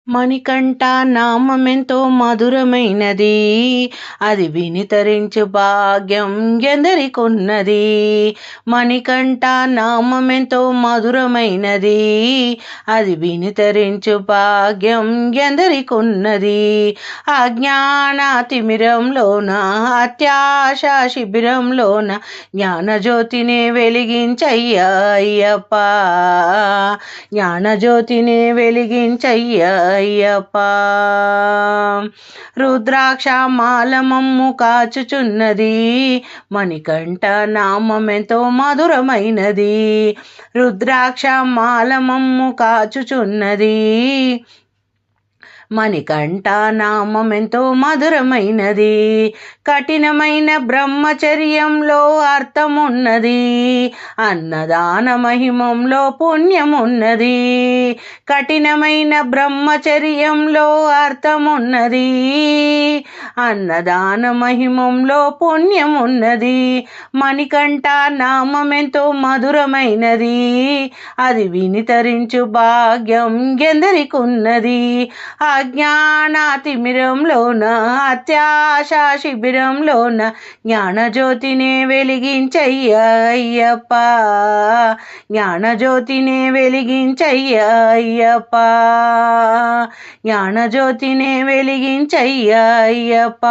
మణికంఠ నామమెంతో మధురమైనది, అది వినితరించు భాగ్యం ఎందరికున్నది. మణికంఠ నామమెంతో మధురమైనది, అది వినితరించు భాగ్యం ఎందరికున్నది. అజ్ఞాన తిమిరంలోన అత్యాశ శిబిరంలోన జ్ఞానజ్యోతిని వెలిగించయ్యా అయ్యప్ప, జ్ఞానజ్యోతిని వెలిగించయ్యా అయ్యప్ప. రుద్రాక్ష మాలమమ్ము కాచుచున్నది, మణికంఠ నామమెంతో మధురమైనది. రుద్రాక్ష మాలమమ్ము కాచుచున్నది, మణికంఠ నామమెంతో మధురమైనది. కఠినమైన బ్రహ్మచర్యంలో అర్థమున్నది, అన్నదాన మహిమంలో పుణ్యమున్నది. కఠినమైన బ్రహ్మచర్యంలో అర్థమున్నది, అన్నదాన మహిమంలో పుణ్యమున్నది. మణికంఠ నామమెంతో మధురమైనది, అది వినితరించు భాగ్యం ఎందరికున్నది. అజ్ఞాన తిమిరంలోన అత్యాశ శిబిరంలోన జ్ఞానజ్యోతిని వెలిగించయ్యా అయ్యప్ప, జ్ఞానజ్యోతిని వెలిగించయ్యా అయ్యప్ప, జ్ఞానజ్యోతిని వెలిగించయ్యా అయ్యప్ప.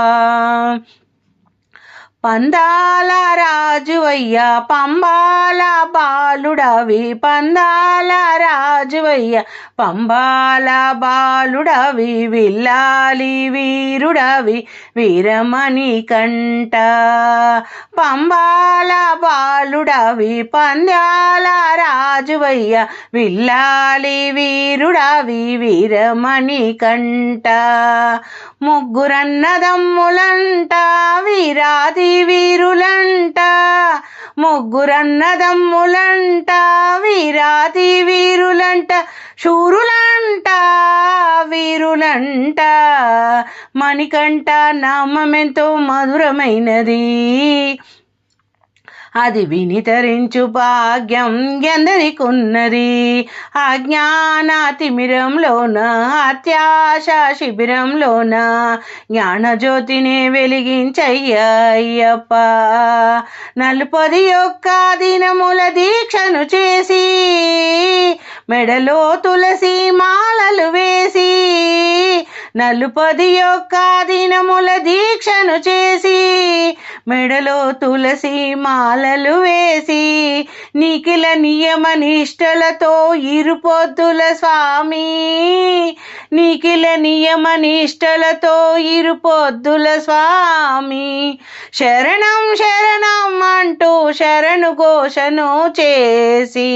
పందాల రాజువయ్య పంబాల బాలుడవి, పందాల రాజువయ్య పంబాల బాలుడవి, విల్లాలి వీరుడవి వీరమణికంఠ. పంబాల బాలుడవి పందాల రాజువయ్య, విల్లాలి వీరుడవి వీరమణికంఠ. ముగ్గురన్నదమ్ములంట వీరాది వీరులంట, ముగ్గురన్నదమ్ములంట వీరాది వీరులంట, శూరులంట వీరులంట. మణికంఠ నామమెంతో మధురమైనది, అది వినితరించు భాగ్యం ఎందరికున్నది. అజ్ఞాన తిమిరంలోన అత్యాశ శిబిరంలోన జ్ఞానజ్యోతిని వెలిగించయ్యా అయ్యప్ప. 41 దినముల దీక్షను చేసి, మెడలో తులసి మాలలు వేసి, 41 దినముల దీక్షను చేసి, మెడలో తులసి మాలలు వేసి, నిఖిల నియమ నిష్టలతో ఇరుపొద్దుల స్వామి, నిఖిల నియమ నిష్టలతో ఇరుపొద్దుల స్వామి. శరణం శరణం అంటూ శరణు ఘోషను చేసి,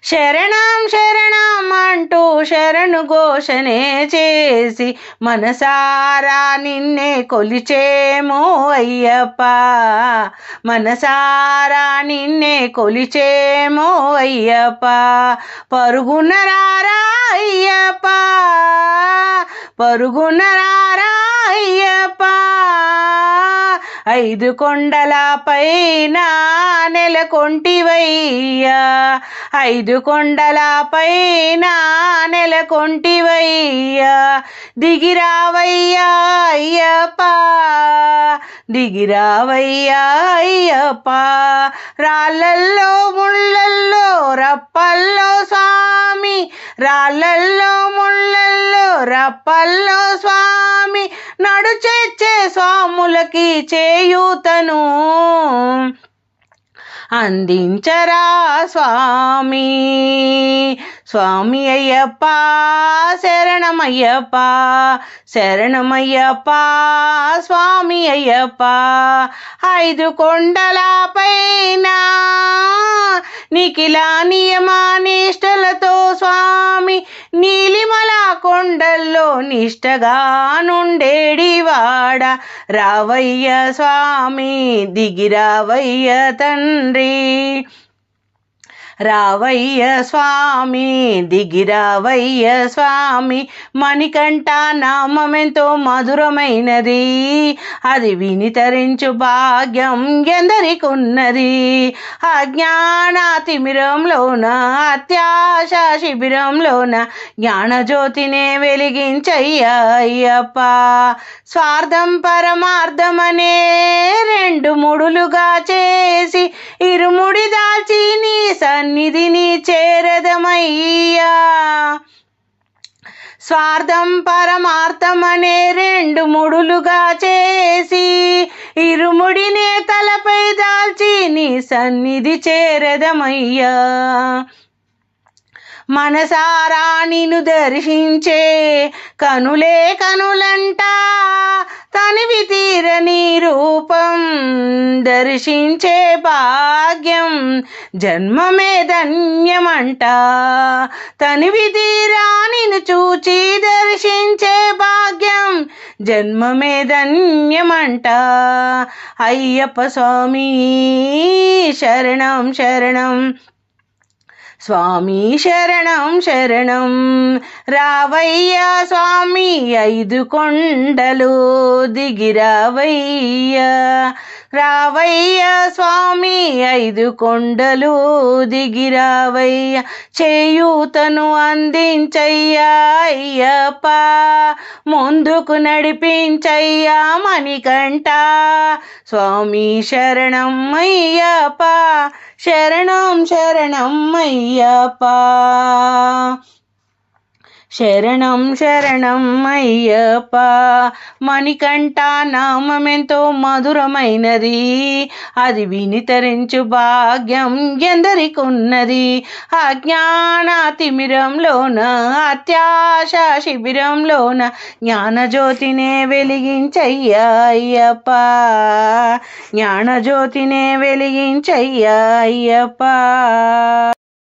శరణం శరణం అంటూ శరణు ఘోషనే చేసి, మనసారా నిన్నే కొలిచేమో అయ్యప్ప, మనసారా నిన్నే కొలిచేమో అయ్యప్ప. పరుగున రారా అయ్యప్ప, పరుగున రారా అయ్యప్ప. 5 కొండల పైన నెలకొంటివయ్యా, 5 కొండల పైన నెలకొంటివయ్యా. దిగిరావయ్యా అయ్యప్ప, దిగిరావయ్యా అయ్యప్ప. రాళ్ళల్లో ముళ్ళల్లో రప్పల్లో స్వామి, రాళ్ళల్లో ముళ్ళల్లో రప్పల్లో స్వామి. నడుచెచ్చే స్వాములకి చేయూతను అందించరా స్వామి. స్వామి అయ్యప్ప శరణమయ్యప్ప, శరణమయ్యప్ప స్వామి అయ్యప్ప. 5 కొండల పైన నిఖిల నియమ నిష్టలతో స్వామి, నీలిమల కొండల్లో నిష్టగా నుండేడివాడ. రావయ్య స్వామి దిగిరావయ్య తండ్రి, రావయ్య స్వామి దిగిరావయ్య స్వామి మణికంఠ నామమెంతో మధురమైనది అది వినితరించు భాగ్యం ఎందరికున్నది అజ్ఞానాతిమిరంలోన అత్యాశ శిబిరంలోన జ్ఞానజ్యోతినే వెలిగించయ్యా అయ్యప్ప స్వార్థం పరమార్థమనే రెండు ముడులుగా చేసి ఇరుముడి దాల్చి నీ సన్నిధిని చేరదమయ్యా స్వార్థం పరమార్థమనే రెండు ముడులుగా చేసి ఇరుముడినే తలపై దాల్చి నీ సన్నిధి చేరదమయ్యా మనసారా నిన్ను దర్శించే కనులే కనులంట తనివి తీరని రూపం దర్శించే భాగ్యం జన్మమే ధన్యమంట తనివి తీరా నిన్ను చూచి దర్శించే భాగ్యం జన్మమే ధన్యమంట అయ్యప్ప స్వామి శరణం శరణం స్వామి శరణం శరణం రావయ్యా స్వామి ఐదు కొండలు దిగిరావయ్యా రావయ్యా స్వామి ఐదు కొండలు దిగిరావయ్యా చేయూతను అందించయ్యా అయ్యప్ప ముందుకు నడిపించయ్యా మణికంఠ స్వామి శరణం అయ్యప్ప శరణం శరణం అయ్యప్ప శరణం శరణం అయ్యప్ప మణికంఠ నామమెంతో మధురమైనది అది వినితరించు భాగ్యం ఎందరికున్నది అజ్ఞానాతిమిరంలోన అత్యాశ శిబిరంలోన జ్ఞానజ్యోతినే వెలిగించయ్యా అయ్యప్ప జ్ఞానజ్యోతినే వెలిగించయ్యా అయ్యప్ప